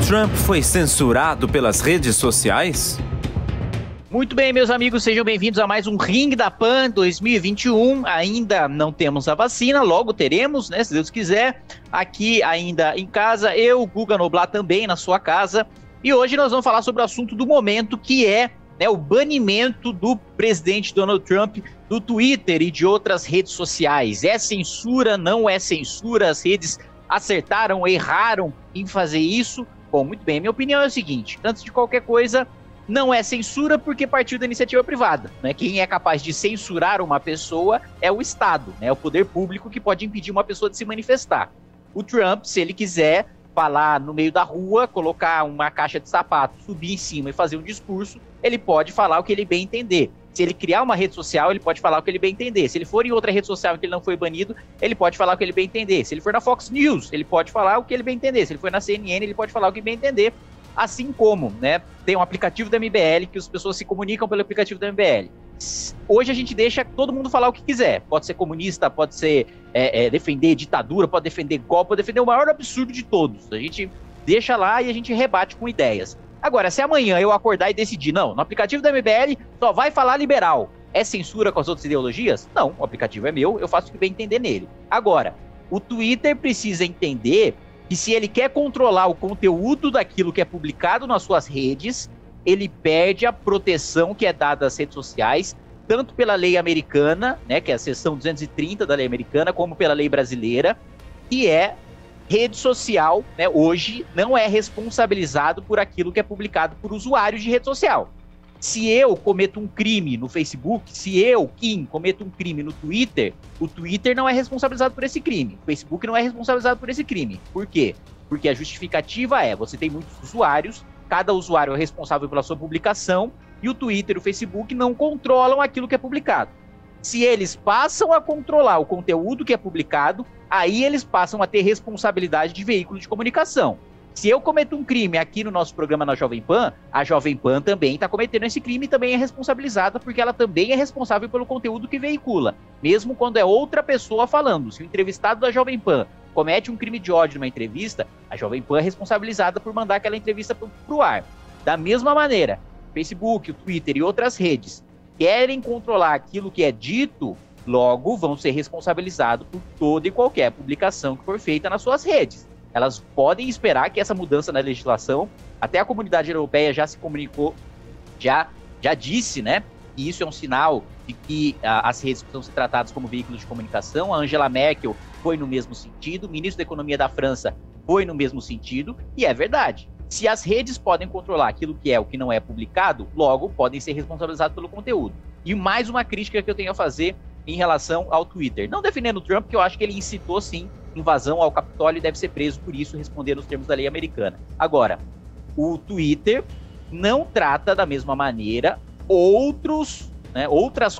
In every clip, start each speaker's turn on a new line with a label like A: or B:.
A: Trump foi censurado pelas redes sociais?
B: Muito bem, meus amigos, sejam bem-vindos a mais um Ring da Pan 2021. Ainda não temos a vacina, logo teremos, né, se Deus quiser. Aqui ainda em casa, eu, Guga Noblat, também na sua casa. E hoje nós vamos falar sobre o assunto do momento, que é, né, o banimento do presidente Donald Trump do Twitter e de outras redes sociais. É censura, não é censura? As redes acertaram, erraram em fazer isso? Bom, muito bem, minha opinião é o seguinte: antes de qualquer coisa, não é censura porque partiu da iniciativa privada, né? Quem é capaz de censurar uma pessoa é o Estado, né? O poder público que pode impedir uma pessoa de se manifestar. O Trump, se ele quiser falar no meio da rua, colocar uma caixa de sapato, subir em cima e fazer um discurso, ele pode falar o que ele bem entender. Se ele criar uma rede social, ele pode falar o que ele bem entender. Se ele for em outra rede social em que ele não foi banido, ele pode falar o que ele bem entender. Se ele for na Fox News, ele pode falar o que ele bem entender. Se ele for na CNN, ele pode falar o que bem entender. Assim como, né, tem um aplicativo da MBL, que as pessoas se comunicam pelo aplicativo da MBL. Hoje a gente deixa todo mundo falar o que quiser. Pode ser comunista, pode ser defender ditadura, pode defender golpe, pode defender o maior absurdo de todos. A gente deixa lá e a gente rebate com ideias. Agora, se amanhã eu acordar e decidir, não, no aplicativo da MBL só vai falar liberal, é censura com as outras ideologias? Não, o aplicativo é meu, eu faço o que bem entender nele. Agora, o Twitter precisa entender que se ele quer controlar o conteúdo daquilo que é publicado nas suas redes, ele perde a proteção que é dada às redes sociais, tanto pela lei americana, né, que é a seção 230 da lei americana, como pela lei brasileira, que é rede social, né, hoje não é responsabilizado por aquilo que é publicado por usuários de rede social. Se eu cometo um crime no Facebook, se eu, Kim, cometo um crime no Twitter, o Twitter não é responsabilizado por esse crime. O Facebook não é responsabilizado por esse crime. Por quê? Porque a justificativa é, você tem muitos usuários, cada usuário é responsável pela sua publicação, e o Twitter e o Facebook não controlam aquilo que é publicado. Se eles passam a controlar o conteúdo que é publicado, aí eles passam a ter responsabilidade de veículo de comunicação. Se eu cometo um crime aqui no nosso programa na Jovem Pan, a Jovem Pan também está cometendo esse crime e também é responsabilizada, porque ela também é responsável pelo conteúdo que veicula, mesmo quando é outra pessoa falando. Se o entrevistado da Jovem Pan comete um crime de ódio numa entrevista, a Jovem Pan é responsabilizada por mandar aquela entrevista para o ar. Da mesma maneira, o Facebook, o Twitter e outras redes querem controlar aquilo que é dito, logo vão ser responsabilizados por toda e qualquer publicação que for feita nas suas redes. Elas podem esperar que essa mudança na legislação, até a comunidade europeia já se comunicou, já disse, né, que isso é um sinal de que as redes precisam ser tratadas como veículos de comunicação. A Angela Merkel foi no mesmo sentido, o ministro da Economia da França foi no mesmo sentido, e é verdade. Se as redes podem controlar aquilo que é o que não é publicado, logo podem ser responsabilizados pelo conteúdo. E mais uma crítica que eu tenho a fazer em relação ao Twitter. Não defendendo o Trump, porque eu acho que ele incitou, sim, invasão ao Capitólio e deve ser preso por isso, responder nos termos da lei americana. Agora, o Twitter não trata da mesma maneira outras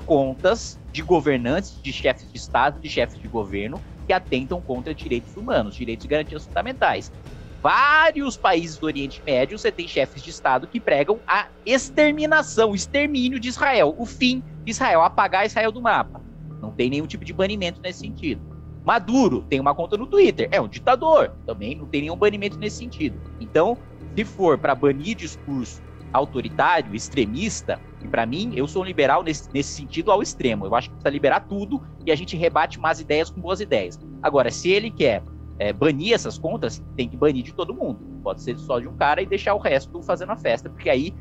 B: contas de governantes, de chefes de Estado, de chefes de governo, que atentam contra direitos humanos, direitos e garantias fundamentais. Vários países do Oriente Médio, você tem chefes de Estado que pregam a exterminação, o extermínio de Israel, o fim de Israel, apagar Israel do mapa. Não tem nenhum tipo de banimento nesse sentido. Maduro tem uma conta no Twitter, é um ditador, também não tem nenhum banimento nesse sentido. Então, se for para banir discurso autoritário, extremista, e para mim, eu sou um liberal nesse sentido ao extremo. Eu acho que precisa liberar tudo e a gente rebate más ideias com boas ideias. Agora, se ele quer banir essas contas, tem que banir de todo mundo. Pode ser só de um cara e deixar o resto fazendo a festa, porque aí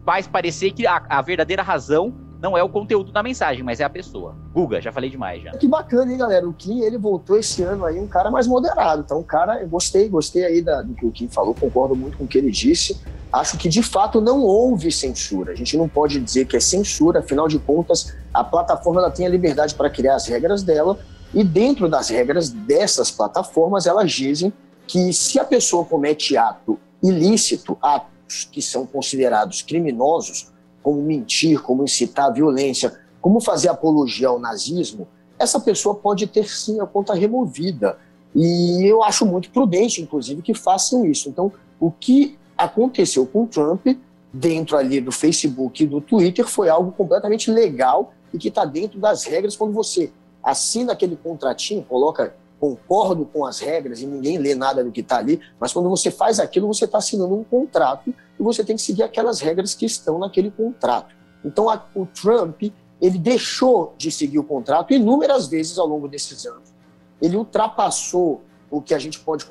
B: faz parecer que a verdadeira razão não é o conteúdo da mensagem, mas é a pessoa. Guga, já falei demais já.
C: Que bacana, hein, galera? O Kim, ele voltou esse ano aí um cara mais moderado. Então, o cara, eu gostei aí do que o Kim falou, concordo muito com o que ele disse. Acho que, de fato, não houve censura. A gente não pode dizer que é censura, afinal de contas, a plataforma ela tem a liberdade para criar as regras dela, e dentro das regras dessas plataformas, elas dizem que se a pessoa comete ato ilícito, atos que são considerados criminosos, como mentir, como incitar a violência, como fazer apologia ao nazismo, essa pessoa pode ter sim a conta removida. E eu acho muito prudente, inclusive, que façam isso. Então, o que aconteceu com o Trump, dentro ali do Facebook e do Twitter, foi algo completamente legal e que está dentro das regras. Quando você assina aquele contratinho, coloca concordo com as regras e ninguém lê nada do que está ali, mas quando você faz aquilo, você está assinando um contrato e você tem que seguir aquelas regras que estão naquele contrato. Então, o Trump, ele deixou de seguir o contrato inúmeras vezes ao longo desses anos. Ele ultrapassou o que a gente pode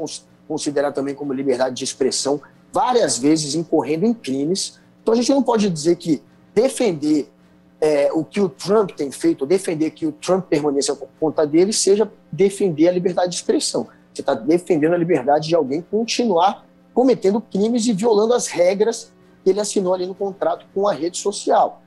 C: considerar também como liberdade de expressão, várias vezes incorrendo em crimes. Então, a gente não pode dizer que defender o que o Trump tem feito, defender que o Trump permaneça por conta dele, seja defender a liberdade de expressão. Você está defendendo a liberdade de alguém continuar cometendo crimes e violando as regras que ele assinou ali no contrato com a rede social.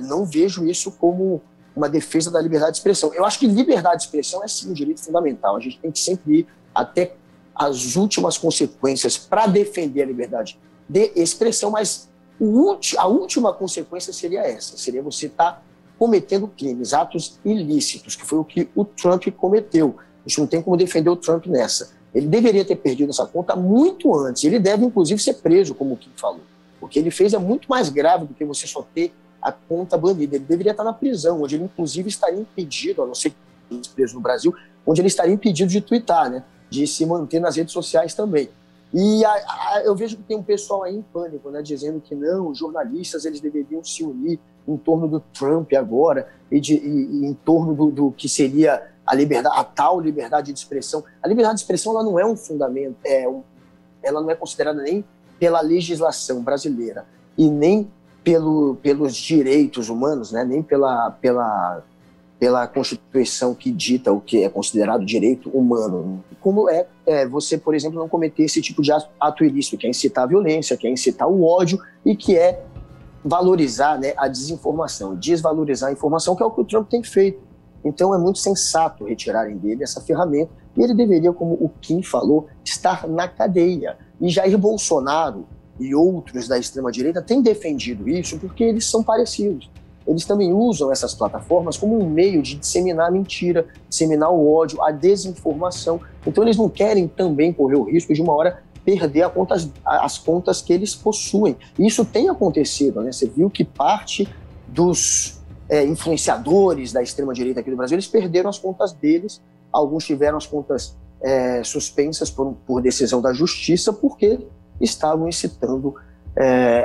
C: Não vejo isso como uma defesa da liberdade de expressão. Eu acho que liberdade de expressão é sim um direito fundamental. A gente tem que sempre ir até as últimas consequências para defender a liberdade de expressão, mas a última consequência seria essa, seria você estar cometendo crimes, atos ilícitos, que foi o que o Trump cometeu. A gente não tem como defender o Trump nessa. Ele deveria ter perdido essa conta muito antes. Ele deve, inclusive, ser preso, como o Kim falou. O que ele fez é muito mais grave do que você só ter a conta banida. Ele deveria estar na prisão, onde ele, inclusive, estaria impedido, a não ser que ele seja preso no Brasil, onde ele estaria impedido de twittar, né? De se manter nas redes sociais também. E eu vejo que tem um pessoal aí em pânico, né, dizendo que não, os jornalistas eles deveriam se unir em torno do Trump agora e em torno do que seria a tal liberdade de expressão. A liberdade de expressão ela não é um fundamento, ela não é considerada nem pela legislação brasileira e nem pelos direitos humanos, né, nem pela Constituição que dita o que é considerado direito humano. Como você, por exemplo, não cometer esse tipo de ato ilícito, que é incitar a violência, que é incitar o ódio e que é valorizar, né, a desinformação, desvalorizar a informação, que é o que o Trump tem feito. Então é muito sensato retirarem dele essa ferramenta e ele deveria, como o Kim falou, estar na cadeia. E Jair Bolsonaro e outros da extrema-direita têm defendido isso porque eles são parecidos. Eles também usam essas plataformas como um meio de disseminar a mentira, disseminar o ódio, a desinformação. Então eles não querem também correr o risco de uma hora perder as contas que eles possuem. E isso tem acontecido, né? Você viu que parte dos influenciadores da extrema-direita aqui do Brasil, eles perderam as contas deles, alguns tiveram as contas suspensas por decisão da justiça porque estavam incitando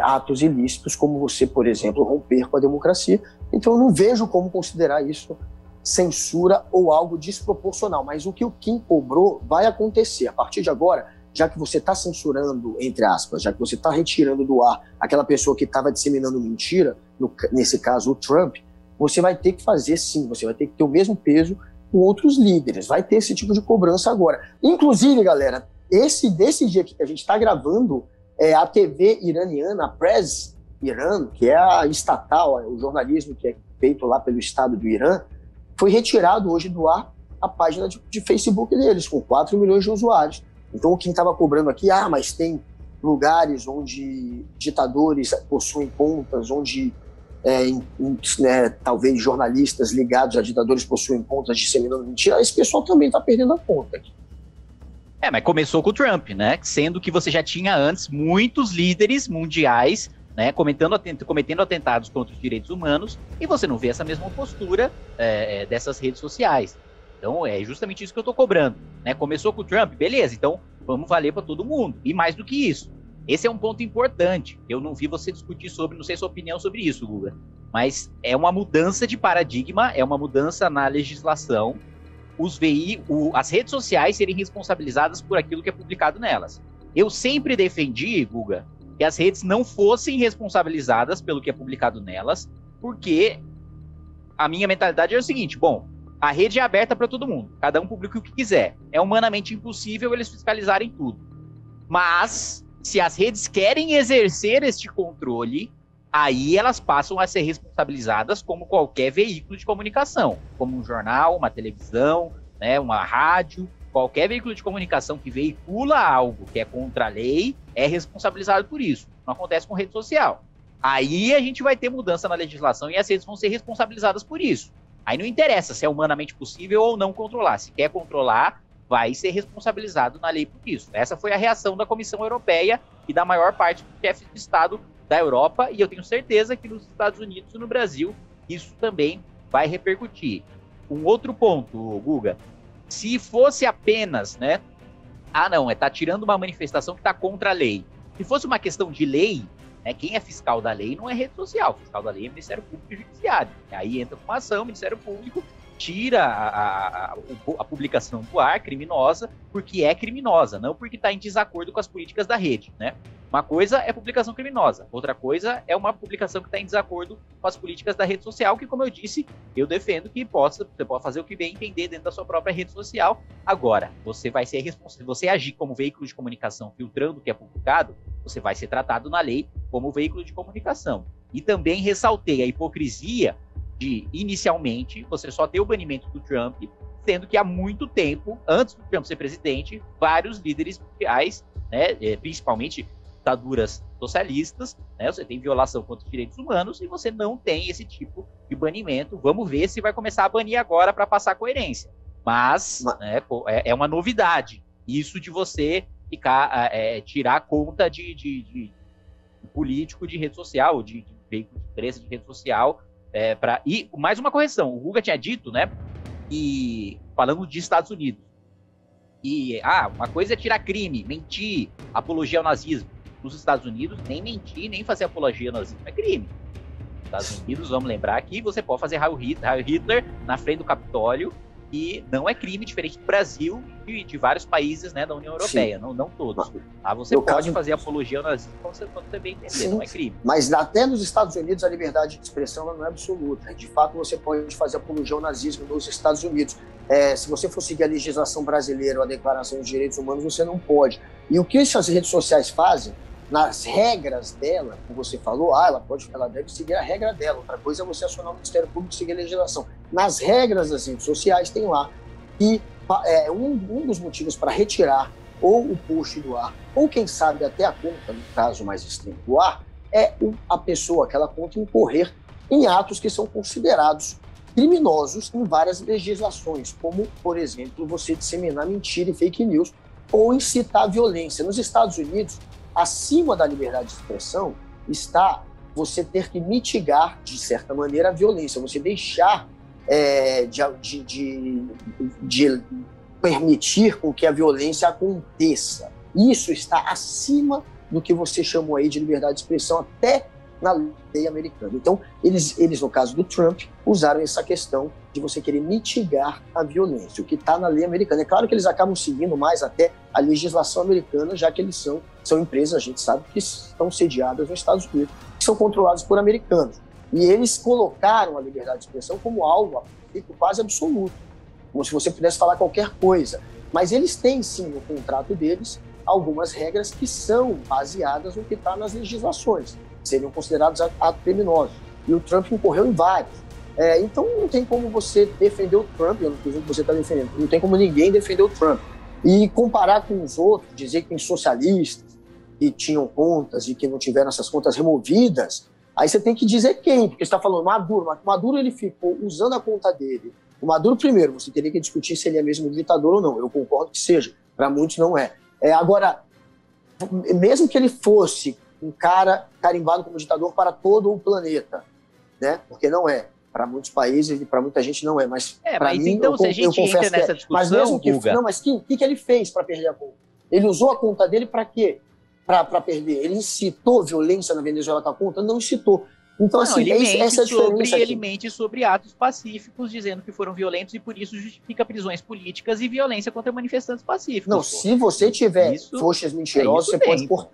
C: atos ilícitos, como você, por exemplo, romper com a democracia. Então eu não vejo como considerar isso censura ou algo desproporcional, mas o que o Kim cobrou vai acontecer. A partir de agora, já que você está censurando, entre aspas, já que você está retirando do ar aquela pessoa que estava disseminando mentira, nesse caso o Trump, você vai ter que fazer sim, você vai ter que ter o mesmo peso com outros líderes, vai ter esse tipo de cobrança agora. Inclusive, galera, desse dia que a gente está gravando, a TV iraniana, a Press Iran, que é a estatal, o jornalismo que é feito lá pelo Estado do Irã, foi retirado hoje do ar a página de Facebook deles, com 4 milhões de usuários. Então, quem estava cobrando aqui, mas tem lugares onde ditadores possuem contas, onde talvez jornalistas ligados a ditadores possuem contas disseminando mentira, esse pessoal também está perdendo a conta aqui.
B: Mas começou com o Trump, né? Sendo que você já tinha antes muitos líderes mundiais, né, cometendo atentados contra os direitos humanos, e você não vê essa mesma postura dessas redes sociais. Então é justamente isso que eu estou cobrando, né? Começou com o Trump, beleza, então vamos valer para todo mundo. E mais do que isso, esse é um ponto importante. Eu não vi você discutir sobre, não sei sua opinião sobre isso, Guga, mas é uma mudança de paradigma, é uma mudança na legislação. As redes sociais serem responsabilizadas por aquilo que é publicado nelas. Eu sempre defendi, Guga, que as redes não fossem responsabilizadas pelo que é publicado nelas, porque a minha mentalidade é o seguinte: bom, a rede é aberta para todo mundo, cada um publica o que quiser. É humanamente impossível eles fiscalizarem tudo. Mas, se as redes querem exercer este controle, aí elas passam a ser responsabilizadas como qualquer veículo de comunicação, como um jornal, uma televisão, né, uma rádio. Qualquer veículo de comunicação que veicula algo que é contra a lei é responsabilizado por isso. Não acontece com rede social. Aí a gente vai ter mudança na legislação e as redes vão ser responsabilizadas por isso. Aí não interessa se é humanamente possível ou não controlar. Se quer controlar, vai ser responsabilizado na lei por isso. Essa foi a reação da Comissão Europeia e da maior parte dos chefes de Estado da Europa, e eu tenho certeza que nos Estados Unidos e no Brasil isso também vai repercutir. Um outro ponto, Guga, Se fosse apenas, né? Não, tá tirando uma manifestação que tá contra a lei. Se fosse uma questão de lei, né, quem é fiscal da lei não é rede social. O fiscal da lei é Ministério Público e Judiciário. Aí entra com uma ação, o Ministério Público tira a publicação do ar, criminosa, porque é criminosa, não porque está em desacordo com as políticas da rede, né? Uma coisa é publicação criminosa, outra coisa é uma publicação que está em desacordo com as políticas da rede social, que, como eu disse, eu defendo que você pode fazer o que bem entender dentro da sua própria rede social. Agora, você vai ser responsável, você agir como veículo de comunicação filtrando o que é publicado, você vai ser tratado na lei como veículo de comunicação. E também ressaltei a hipocrisia de, inicialmente, você só ter o banimento do Trump, sendo que há muito tempo, antes do Trump ser presidente, vários líderes mundiais, né, principalmente ditaduras socialistas, né, você tem violação contra os direitos humanos e você não tem esse tipo de banimento. Vamos ver se vai começar a banir agora para passar coerência. Mas né, é uma novidade isso de você tirar conta de político de rede social, de veículo de imprensa de rede social. E mais uma correção, o Guga tinha dito, né, e falando de Estados Unidos, e uma coisa é tirar crime, mentir, apologia ao nazismo. Nos Estados Unidos, nem mentir, nem fazer apologia ao nazismo é crime. Nos Estados Unidos, vamos lembrar que você pode fazer Heil Hitler na frente do Capitólio e não é crime, diferente do Brasil e de vários países, né, da União Europeia, não todos. Você pode fazer apologia ao nazismo quando você bem entender, sim, não é crime.
C: Mas até nos Estados Unidos a liberdade de expressão ela não é absoluta. De fato, você pode fazer apologia ao nazismo nos Estados Unidos. Se você for seguir a legislação brasileira ou a Declaração dos Direitos Humanos, você não pode. E o que essas redes sociais fazem, nas regras dela, como você falou, ela deve seguir a regra dela. Outra coisa é você acionar o Ministério Público e seguir a legislação. Nas regras das redes sociais tem lá que um dos motivos para retirar ou o post do ar, ou quem sabe até a conta, no caso mais extremo do ar, é a pessoa, aquela conta, incorrer em atos que são considerados criminosos em várias legislações, como, por exemplo, você disseminar mentira e fake news ou incitar a violência. Nos Estados Unidos, acima da liberdade de expressão está você ter que mitigar, de certa maneira, a violência, você deixar de permitir com que a violência aconteça. Isso está acima do que você chamou aí de liberdade de expressão, até na lei americana. Então, eles, no caso do Trump, usaram essa questão de você querer mitigar a violência, o que está na lei americana. É claro que eles acabam seguindo mais até a legislação americana, já que eles são empresas, a gente sabe, que estão sediadas nos Estados Unidos, que são controladas por americanos. E eles colocaram a liberdade de expressão como algo quase absoluto, como se você pudesse falar qualquer coisa. Mas eles têm, sim, no contrato deles, algumas regras que são baseadas no que está nas legislações, seriam considerados atos criminosos. E o Trump incorreu em vários. Então não tem como você defender o Trump, eu não estou dizendo que você está defendendo, não tem como ninguém defender o Trump. E comparar com os outros, dizer que tem socialistas que tinham contas e que não tiveram essas contas removidas, aí você tem que dizer quem, porque você está falando Maduro, mas Maduro ele ficou usando a conta dele. O Maduro, primeiro, você teria que discutir se ele é mesmo ditador ou não, eu concordo que seja, para muitos não é. Agora, mesmo que ele fosse um cara carimbado como ditador para todo o planeta, né? Porque não é. Para muitos países e para muita gente não é. Mas para mim,
B: então, se a gente entra nessa discussão,
C: mas mesmo que, não, mas o que ele fez para perder a conta? Ele usou a conta dele para quê? Para perder. Ele incitou violência na Venezuela com a conta? Não incitou. Então, assim, essa é a diferença aqui.
B: Ele mente sobre atos pacíficos, dizendo que foram violentos e por isso justifica prisões políticas e violência contra manifestantes pacíficos.
C: Não, se você tiver foxas mentirosas, você pode pôr.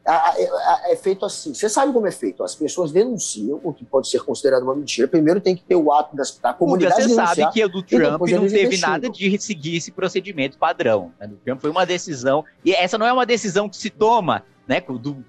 C: É feito assim. Você sabe como é feito. As pessoas denunciam o que pode ser considerado uma mentira. Primeiro tem que ter o ato da comunidade denunciar.
B: Você sabe que o do Trump não teve nada de seguir esse procedimento padrão. Né? Do Trump foi uma decisão, e essa não é uma decisão que se toma, né,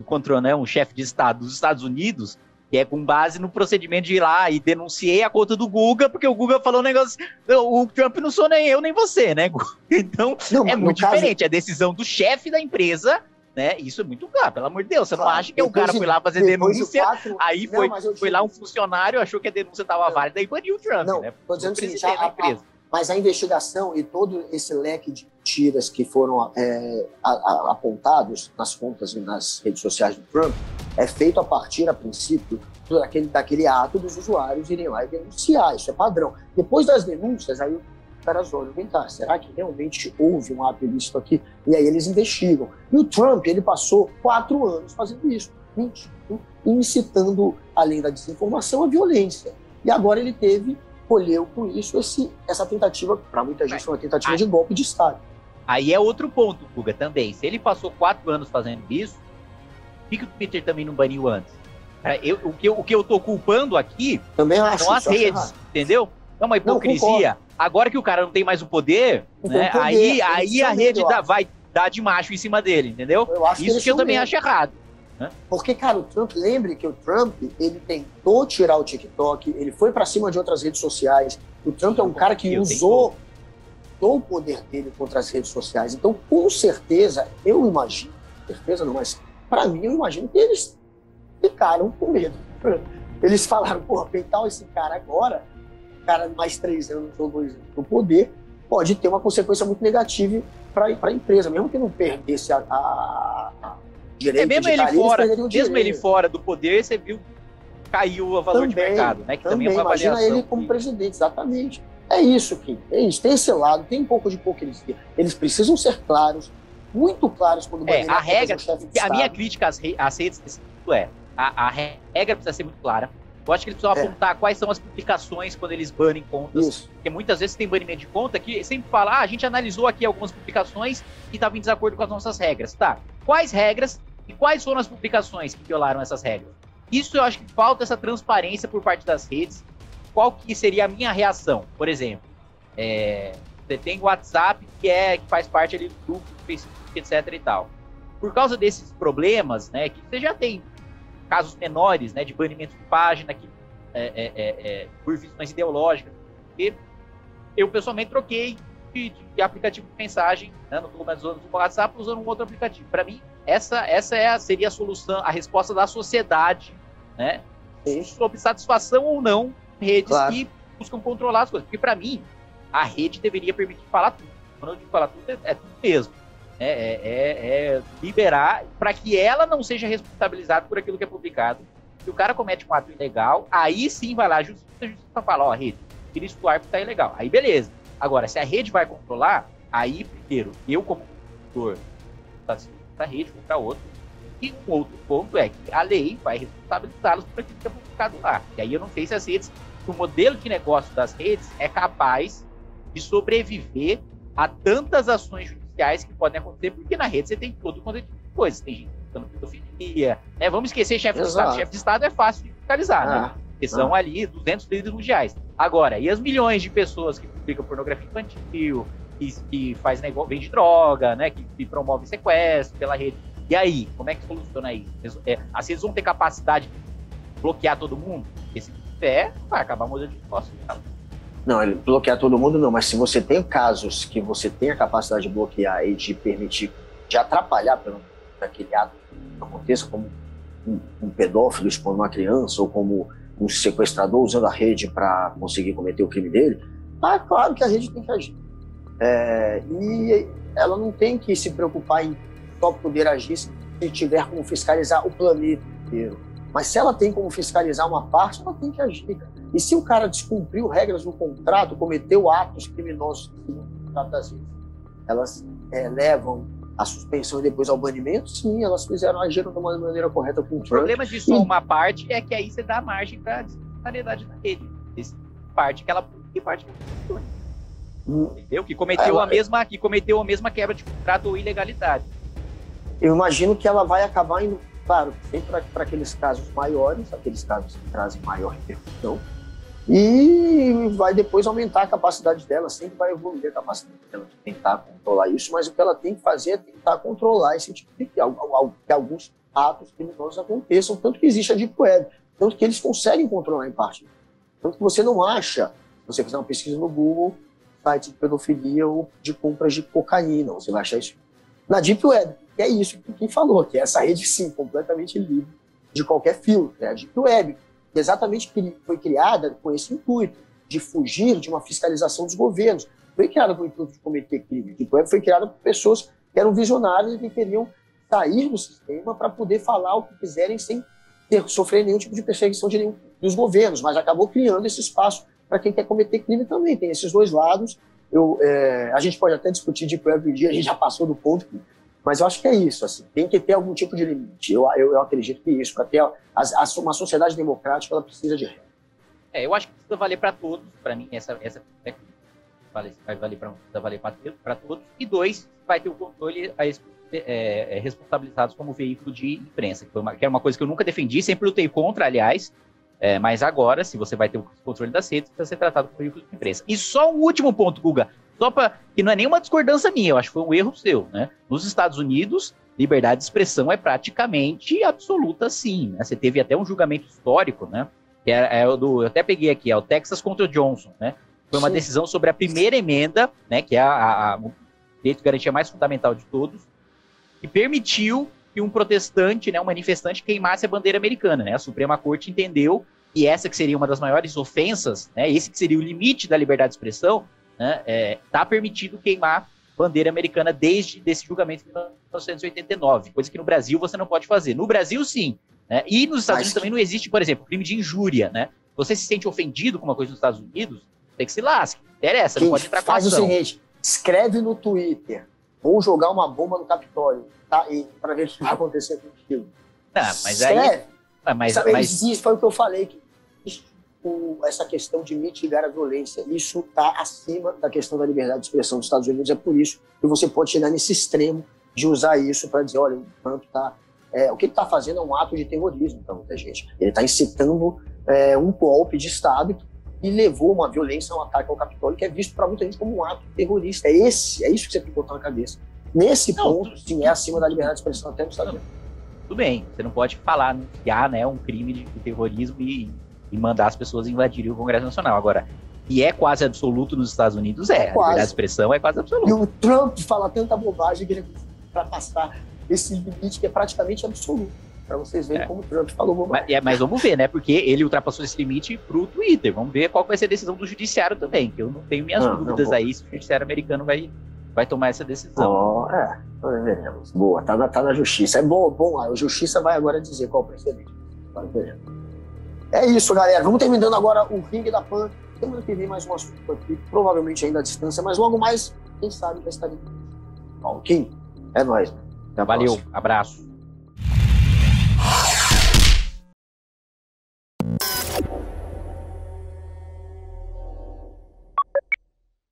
B: contra, né, um chefe de Estado dos Estados Unidos, que é com base no procedimento de ir lá e denunciei a conta do Guga, porque o Guga falou um negócio, o Trump não sou nem eu nem você, né? Então é muito diferente. É a decisão do chefe da empresa, né? Isso é muito claro, pelo amor de Deus. Você não acha que o cara foi lá fazer denúncia, aí foi lá um funcionário, achou que a denúncia estava válida e baniu o Trump,
C: não,
B: né?
C: Estou dizendo o seguinte, mas a investigação e todo esse leque de mentiras que foram apontados nas contas e nas redes sociais do Trump é feito a partir, a princípio, daquele ato dos usuários irem lá e denunciar. Isso é padrão. Depois das denúncias, aí caras olham, vem cá, será que realmente houve um ato ilícito aqui? E aí eles investigam. E o Trump, ele passou 4 anos fazendo isso, mentindo, incitando, além da desinformação, a violência. E agora ele colheu com isso essa tentativa, para muita gente, foi uma tentativa de golpe de Estado.
B: Aí é outro ponto, Guga, também. Se ele passou 4 anos fazendo isso, por que o Twitter também não baniu antes? O que eu tô culpando aqui
C: também são
B: as redes, entendeu? É uma hipocrisia. Não, agora que o cara não tem mais o poder, né, aí a rede vai dar de macho em cima dele, entendeu? Isso que eu também acho errado. Né?
C: Porque, cara, o Trump, lembre que o Trump, ele tentou tirar o TikTok, ele foi para cima de outras redes sociais. O Trump é um cara que usou o poder dele contra as redes sociais. Então, com certeza, eu imagino, certeza não, mas para mim, eu imagino que eles ficaram com medo. Eles falaram, porra, peitar esse cara agora, o cara mais 3 anos ou 2 anos no poder, pode ter uma consequência muito negativa para a empresa, mesmo que não perdesse a direito
B: mesmo ele fora do poder, você viu, caiu o valor de mercado, né? Que também é uma
C: imagina ele como presidente, exatamente. É isso, Kim, é isso. Tem esse lado, tem um pouco de hipocrisia. Eles precisam ser claros, muito claros quando
B: a regra, a minha crítica às redes a regra precisa ser muito clara. Eu acho que eles precisam apontar quais são as publicações quando eles banem contas. Isso. Porque muitas vezes tem banimento de conta que sempre fala, a gente analisou aqui algumas publicações e estava em desacordo com as nossas regras. Tá, quais regras e quais foram as publicações que violaram essas regras? Isso eu acho que falta essa transparência por parte das redes. Qual que seria a minha reação? Por exemplo, você tem o WhatsApp que faz parte ali do grupo do Facebook, etc e tal. Por causa desses problemas, né, que você já tem casos menores, né, de banimento de página que, por visões ideológicas. E eu, pessoalmente, troquei de aplicativo de mensagem, né, não estou mais usando o WhatsApp, usando um outro aplicativo. Para mim, essa seria a solução, a resposta da sociedade, né, sobre satisfação ou não redes que buscam controlar as coisas. Porque, para mim, a rede deveria permitir falar tudo. Quando eu digo falar tudo, é tudo mesmo. Liberar para que ela não seja responsabilizada por aquilo que é publicado. Se o cara comete um ato ilegal, aí sim vai lá a justiça fala, rede, tira isso do ar porque tá ilegal. Aí beleza. Agora, se a rede vai controlar, aí primeiro, eu como condutor da rede contra outro, e um outro ponto é que a lei vai responsabilizá-los por aquilo que é publicado lá. E aí eu não sei se as redes, o modelo de negócio das redes é capaz de sobreviver a tantas ações judiciais que podem acontecer, porque na rede você tem todo quanto tipo de coisa. Tem gente buscando pedofilia, né? Vamos esquecer chefe de Estado. Chefe de Estado é fácil de fiscalizar, né? Porque são ali 200 líderes mundiais. Agora, e as milhões de pessoas que publicam pornografia infantil, que faz negócio, vende droga, né? Que promove sequestro pela rede. E aí, como é que soluciona isso? As redes vão ter capacidade de bloquear todo mundo? Esse vai acabar o modelo de negócio.
C: Não, ele bloquear todo mundo não, mas se você tem casos que você tem a capacidade de bloquear e de permitir, de atrapalhar pelo aquele ato que aconteça, como um pedófilo expondo uma criança ou como um sequestrador usando a rede para conseguir cometer o crime dele, claro que a rede tem que agir. E ela não tem que se preocupar em só poder agir se tiver como fiscalizar o planeta inteiro. Mas se ela tem como fiscalizar uma parte, ela tem que agir. E se o cara descumpriu regras do contrato, cometeu atos criminosos no contrato das redes, elas levam a suspensão e depois ao banimento? Sim, elas agiram de uma maneira correta com o Trump.
B: O problema de só uma parte é que aí você dá margem para a disparidade da rede. Parte que ela pula e parte que ela pula. Entendeu? Que cometeu a mesma quebra de contrato ou ilegalidade.
C: Eu imagino que ela vai acabar indo, claro, sempre para aqueles casos maiores, aqueles casos que trazem maior repercussão, e vai depois aumentar a capacidade dela, sempre vai evoluir a capacidade dela de tentar controlar isso, mas o que ela tem que fazer é tentar controlar esse tipo de que alguns atos criminosos aconteçam, tanto que existe a Deep Web, tanto que eles conseguem controlar em parte. Tanto que você não acha, se você fizer uma pesquisa no Google, site de pedofilia ou de compras de cocaína, você vai achar isso na Deep Web. Que é isso que quem falou, que é essa rede, sim, completamente livre de qualquer filtro. É a Deep Web, que exatamente foi criada com esse intuito, de fugir de uma fiscalização dos governos. Foi criada com o intuito de cometer crime. A Deep Web foi criada por pessoas que eram visionárias e que queriam sair do sistema para poder falar o que quiserem sem sofrer nenhum tipo de perseguição dos governos, mas acabou criando esse espaço para quem quer cometer crime também. Tem esses dois lados, A gente pode até discutir de every dia, a gente já passou do ponto, mas eu acho que é isso, assim, tem que ter algum tipo de limite. Eu acredito que isso, até uma sociedade democrática, ela precisa de regra.
B: Eu acho que precisa valer para todos. Para mim, essa vai valer para todos. E 2, vai ter o controle responsabilizados como veículo de imprensa, que é uma coisa que eu nunca defendi, sempre lutei contra, aliás. Mas agora, se você vai ter o controle das redes, precisa ser tratado como veículo de imprensa. E só um último ponto, Guga, que não é nenhuma discordância minha, eu acho que foi um erro seu, né? Nos Estados Unidos, liberdade de expressão é praticamente absoluta, sim, né? Você teve até um julgamento histórico, né? Que eu até peguei aqui, o Texas contra o Johnson, né? Foi uma decisão sobre a primeira emenda, né? Que é o direito de garantia mais fundamental de todos, que permitiu que um protestante, né, um manifestante, queimasse a bandeira americana, né? A Suprema Corte entendeu que essa que seria uma das maiores ofensas, né? Esse que seria o limite da liberdade de expressão, né? Tá permitido queimar bandeira americana desde esse julgamento de 1989, coisa que no Brasil você não pode fazer. No Brasil, sim. Né? E nos Estados Unidos também não existe, por exemplo, crime de injúria, né? Você se sente ofendido com uma coisa nos Estados Unidos, tem que se lasque. Interessa, não pode entrar com
C: faz
B: ação.
C: O seguinte, escreve no Twitter, vou jogar uma bomba no Capitólio, tá? E para ver o que vai acontecer contigo.
B: Não, mas
C: escreve.
B: Aí...
C: Isso foi o que eu falei, que essa questão de mitigar a violência, isso está acima da questão da liberdade de expressão dos Estados Unidos, é por isso que você pode chegar nesse extremo de usar isso para dizer, olha, o Trump está... o que ele está fazendo é um ato de terrorismo para muita gente. Ele está incitando um golpe de Estado que levou uma violência, um ataque ao Capitólio, que é visto para muita gente como um ato terrorista. É isso que você tem que botar na cabeça. Nesse ponto, sim, é acima da liberdade de expressão até nos Estados Unidos.
B: Tudo bem, você não pode falar que há, né, um crime de terrorismo e mandar as pessoas invadirem o Congresso Nacional. Agora, que é quase absoluto nos Estados Unidos, a liberdade de expressão é quase absoluta.
C: E o Trump fala tanta bobagem que ele para passar esse limite que é praticamente absoluto. Para vocês verem como o Trump falou bobagem.
B: Mas vamos ver, né? Porque ele ultrapassou esse limite pro Twitter. Vamos ver qual vai ser a decisão do judiciário também, que eu não tenho minhas dúvidas aí se o judiciário americano vai tomar essa decisão.
C: Veremos. Boa, tá na justiça. É bom lá. A justiça vai agora dizer qual é o precedente. É isso, galera. Vamos terminando agora o Ringue da Pan. Semana que vem mais um assunto aqui, provavelmente ainda à distância, mas logo mais, quem sabe, vai estar aqui. Ok? É nóis.
B: Valeu, abraço.